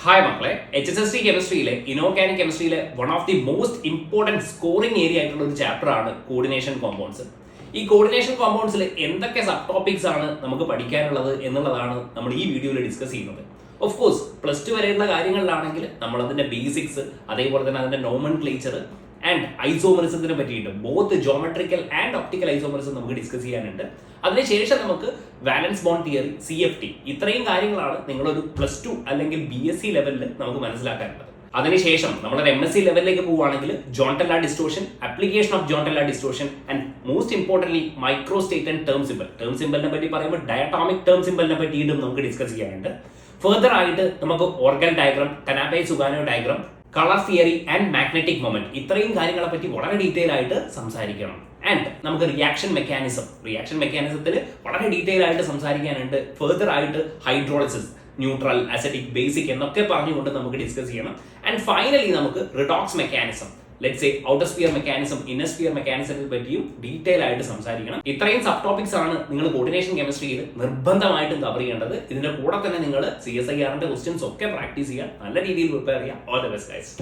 Hi മക്കളെ, HSST കെമിസ്ട്രിയിലെ ഇനോർഗാനിക് കെമിസ്ട്രിയിലെ one of the most important scoring area ആയിട്ടുള്ള ഒരു ചാപ്റ്റർ ആണ് കോർഡിനേഷൻ കോമ്പൗണ്ട്സ്. ഈ കോർഡിനേഷൻ കോമ്പൗണ്ട്സിൽ എന്തൊക്കെ സബ് ടോപ്പിക്സ് ആണ് നമുക്ക് പഠിക്കാനുള്ളത് എന്നുള്ളതാണ് നമ്മൾ ഈ വീഡിയോയിൽ ഡിസ്കസ് ചെയ്യുന്നത്. ഓഫ് കോഴ്സ് പ്ലസ് ടു വരെയുള്ള കാര്യങ്ങളിലാണെങ്കിൽ നമ്മൾ അതിന്റെ ബേസിക്സ്, അതേപോലെ തന്നെ അതിന്റെ നോമൻക്ലേച്ചർ ആൻഡ് ഐസോമറിസത്തിനെ പറ്റിയിട്ട് both geometrical and optical isomerism നമുക്ക് ഡിസ്കസ് ചെയ്യാനുണ്ട്. അതിനുശേഷം നമുക്ക് വാലൻസ് ബോണ്ട് തിയറി, CFT, ഇത്രയും കാര്യങ്ങളാണ് നിങ്ങളൊരു പ്ലസ് ടു അല്ലെങ്കിൽ BSc ലെവലിൽ നമുക്ക് മനസ്സിലാക്കാനുള്ളത്. അതിനുശേഷം നമ്മളൊരു MSc ലെവലിലേക്ക് പോവുകയാണെങ്കിൽ Jahn Teller distortion, application of Jahn Teller distortion and most importantly microstate and term symbol. Term സിമ്പലിനെ പറ്റി പറയുമ്പോൾ ഡയറ്റോമിക് ടേം സിമ്പലിനെ പറ്റിയിട്ടും നമുക്ക് ഡിസ്കസ് ചെയ്യാനുണ്ട്. ഫർദർ ആയിട്ട് നമുക്ക് ഓർഗൻ diagram, Tanabe Sugano diagram, colour theory and magnetic moment, ഇത്രയും കാര്യങ്ങളെ പറ്റി വളരെ ഡീറ്റെയിൽ ആയിട്ട് സംസാരിക്കണം. ആൻഡ് നമുക്ക് റിയാക്ഷൻ മെക്കാനിസത്തിൽ വളരെ ഡീറ്റെയിൽ ആയിട്ട് സംസാരിക്കാനുണ്ട്. ഫർദർ ആയിട്ട് ഹൈഡ്രോളിസിസ്, ന്യൂട്രൽ, അസിഡിക്, ബേസിക് എന്നൊക്കെ പറഞ്ഞുകൊണ്ട് നമുക്ക് ഡിസ്കസ് ചെയ്യണം. ആൻഡ് ഫൈനലി നമുക്ക് redox mechanism, let's say outer sphere mechanism, inner sphere മെക്കാനിസത്തെ പറ്റിയും ഡീറ്റെയിൽ ആയിട്ട് സംസാരിക്കണം. ഇത്രയും സബ് ടോപ്പിക്സ് ആണ് നിങ്ങൾ കോർഡിനേഷൻ കെമിസ്ട്രിയിൽ നിർബന്ധമായിട്ടും കവർ ചെയ്യേണ്ടത്. ഇതിന്റെ കൂടെ തന്നെ നിങ്ങൾ CSIR ക്വസ്റ്റ്യൻസ് ഒക്കെ പ്രാക്ടീസ് ചെയ്യുക, നല്ല രീതിയിൽ പ്രിപ്പയർ ചെയ്യുക. All the best guys.